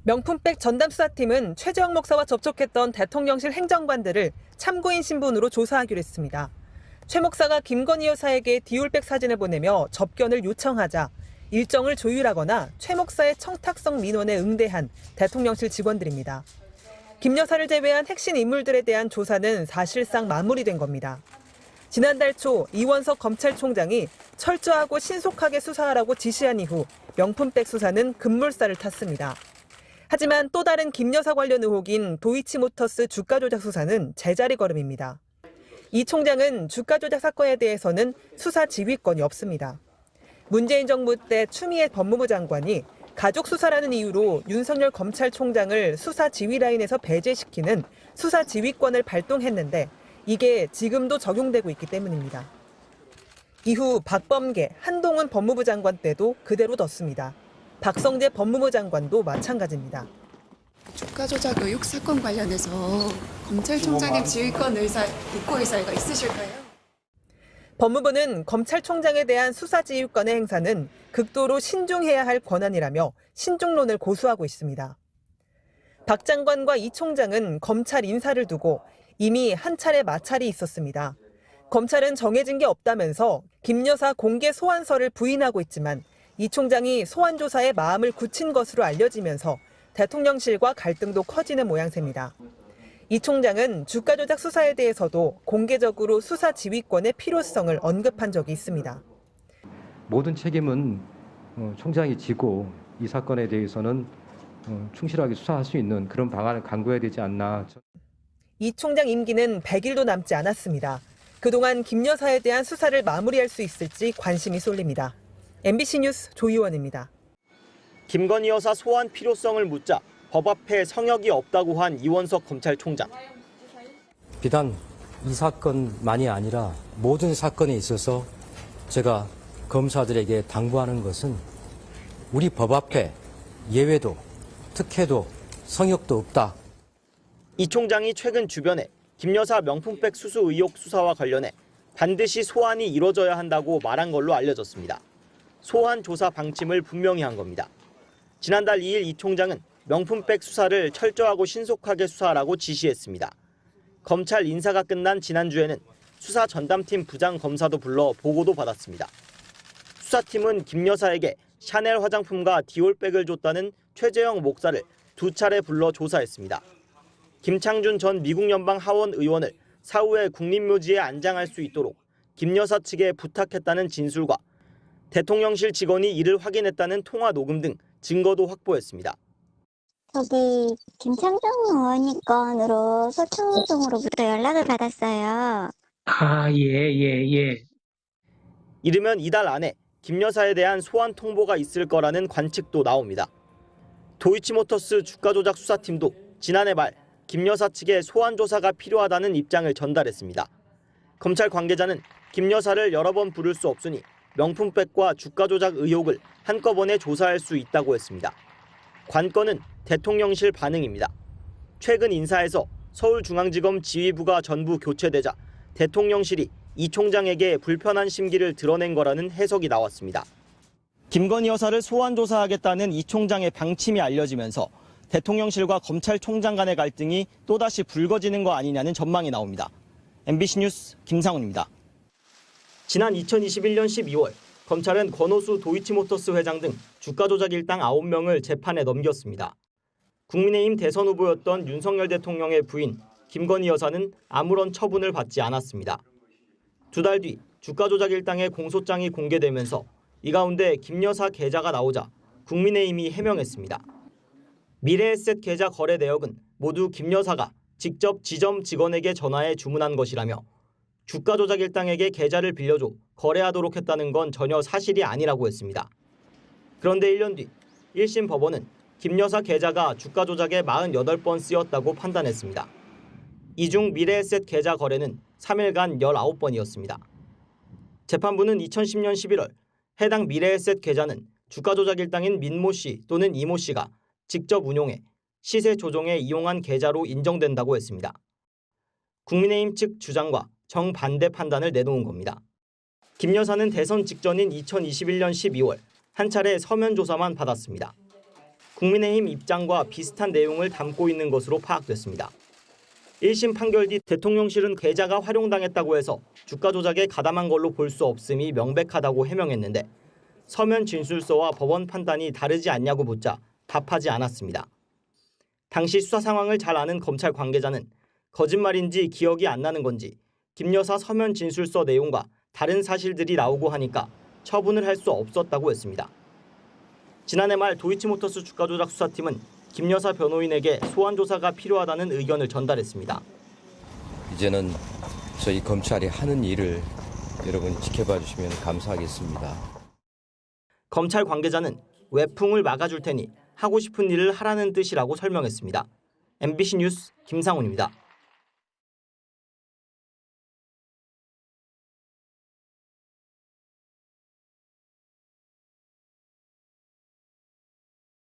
명품백 전담수사팀은 최재형 목사와 접촉했던 대통령실 행정관들을 참고인 신분으로 조사하기로 했습니다. 최 목사가 김건희 여사에게 디올백 사진을 보내며 접견을 요청하자 일정을 조율하거나 최 목사의 청탁성 민원에 응대한 대통령실 직원들입니다. 김 여사를 제외한 핵심 인물들에 대한 조사는 사실상 마무리된 겁니다. 지난달 초 이원석 검찰총장이 철저하고 신속하게 수사하라고 지시한 이후 명품백 수사는 급물살을 탔습니다. 하지만 또 다른 김 여사 관련 의혹인 도이치모터스 주가 조작 수사는 제자리 걸음입니다. 이 총장은 주가 조작 사건에 대해서는 수사 지휘권이 없습니다. 문재인 정부 때 추미애 법무부 장관이 가족 수사라는 이유로 윤석열 검찰총장을 수사 지휘 라인에서 배제시키는 수사 지휘권을 발동했는데 이게 지금도 적용되고 있기 때문입니다. 이후 박범계, 한동훈 법무부 장관 때도 그대로 뒀습니다. 박성재 법무부 장관도 마찬가지입니다. 주가 조작 의혹 사건 관련해서 검찰총장님 지휘권 복구 의사가 있으실까요? 법무부는 검찰총장에 대한 수사 지휘권의 행사는 극도로 신중해야 할 권한이라며 신중론을 고수하고 있습니다. 박 장관과 이 총장은 검찰 인사를 두고 이미 한 차례 마찰이 있었습니다. 검찰은 정해진 게 없다면서 김 여사 공개 소환서를 부인하고 있지만 이 총장이 소환 조사에 마음을 굳힌 것으로 알려지면서 대통령실과 갈등도 커지는 모양새입니다. 이 총장은 주가 조작 수사에 대해서도 공개적으로 수사 지휘권의 필요성을 언급한 적이 있습니다. 모든 책임은 총장이 지고 이 사건에 대해서는 충실하게 수사할 수 있는 그런 방안을 강구해야 되지 않나. 이 총장 임기는 100일도 남지 않았습니다. 그동안 김 여사에 대한 수사를 마무리할 수 있을지 관심이 쏠립니다. MBC 뉴스 조희원입니다. 김건희 여사 소환 필요성을 묻자 법 앞에 성역이 없다고 한 이원석 검찰총장. 비단 이 사건만이 아니라 모든 사건에 있어서 제가 검사들에게 당부하는 것은 우리 법 앞에 예외도 특혜도 성역도 없다. 이 총장이 최근 주변에 김 여사 명품백 수수 의혹 수사와 관련해 반드시 소환이 이뤄져야 한다고 말한 걸로 알려졌습니다. 소환 조사 방침을 분명히 한 겁니다. 지난달 2일 이 총장은 명품백 수사를 철저하고 신속하게 수사하라고 지시했습니다. 검찰 인사가 끝난 지난주에는 수사 전담팀 부장 검사도 불러 보고도 받았습니다. 수사팀은 김 여사에게 샤넬 화장품과 디올백을 줬다는 최재형 목사를 2차례 불러 조사했습니다. 김창준 전 미국 연방 하원 의원을 사후에 국립묘지에 안장할 수 있도록 김 여사 측에 부탁했다는 진술과 대통령실 직원이 이를 확인했다는 통화 녹음 등 증거도 확보했습니다. 저기 김창정 의원님 건으로 서초동으로부터 연락을 받았어요. 예. 이르면 이달 안에 김 여사에 대한 소환 통보가 있을 거라는 관측도 나옵니다. 도이치모터스 주가 조작 수사팀도 지난해 말 김 여사 측에 소환 조사가 필요하다는 입장을 전달했습니다. 검찰 관계자는 김 여사를 여러 번 부를 수 없으니 명품백과 주가 조작 의혹을 한꺼번에 조사할 수 있다고 했습니다. 관건은 대통령실 반응입니다. 최근 인사에서 서울중앙지검 지휘부가 전부 교체되자 대통령실이 이 총장에게 불편한 심기를 드러낸 거라는 해석이 나왔습니다. 김건희 여사를 소환 조사하겠다는 이 총장의 방침이 알려지면서 대통령실과 검찰총장 간의 갈등이 또다시 불거지는 거 아니냐는 전망이 나옵니다. MBC 뉴스 김상훈입니다. 지난 2021년 12월 검찰은 권오수 도이치모터스 회장 등 주가 조작 일당 9명을 재판에 넘겼습니다. 국민의힘 대선 후보였던 윤석열 대통령의 부인 김건희 여사는 아무런 처분을 받지 않았습니다. 2달 뒤 주가 조작 일당의 공소장이 공개되면서 이 가운데 김 여사 계좌가 나오자 국민의힘이 해명했습니다. 미래에셋 계좌 거래 내역은 모두 김 여사가 직접 지점 직원에게 전화해 주문한 것이라며 주가 조작 일당에게 계좌를 빌려줘 거래하도록 했다는 건 전혀 사실이 아니라고 했습니다. 그런데 1년 뒤 1심 법원은 김 여사 계좌가 주가 조작에 48번 쓰였다고 판단했습니다. 이 중 미래에셋 계좌 거래는 3일간 19번이었습니다. 재판부는 2010년 11월 해당 미래에셋 계좌는 주가 조작 일당인 민모 씨 또는 이모 씨가 직접 운용해 시세 조정에 이용한 계좌로 인정된다고 했습니다. 국민의힘 측 주장과 정반대 판단을 내놓은 겁니다. 김 여사는 대선 직전인 2021년 12월 한 차례 서면 조사만 받았습니다. 국민의힘 입장과 비슷한 내용을 담고 있는 것으로 파악됐습니다. 1심 판결 뒤 대통령실은 계좌가 활용당했다고 해서 주가 조작에 가담한 걸로 볼 수 없음이 명백하다고 해명했는데 서면 진술서와 법원 판단이 다르지 않냐고 묻자 답하지 않았습니다. 당시 수사 상황을 잘 아는 검찰 관계자는 거짓말인지 기억이 안 나는 건지 김 여사 서면 진술서 내용과 다른 사실들이 나오고 하니까 처분을 할 수 없었다고 했습니다. 지난해 말 도이치모터스 주가 조작 수사팀은 김 여사 변호인에게 소환 조사가 필요하다는 의견을 전달했습니다. 이제는 저희 검찰이 하는 일을 여러분 지켜봐 주시면 감사하겠습니다. 검찰 관계자는 외풍을 막아줄 테니 하고 싶은 일을 하라는 뜻이라고 설명했습니다. MBC 뉴스 김상훈입니다.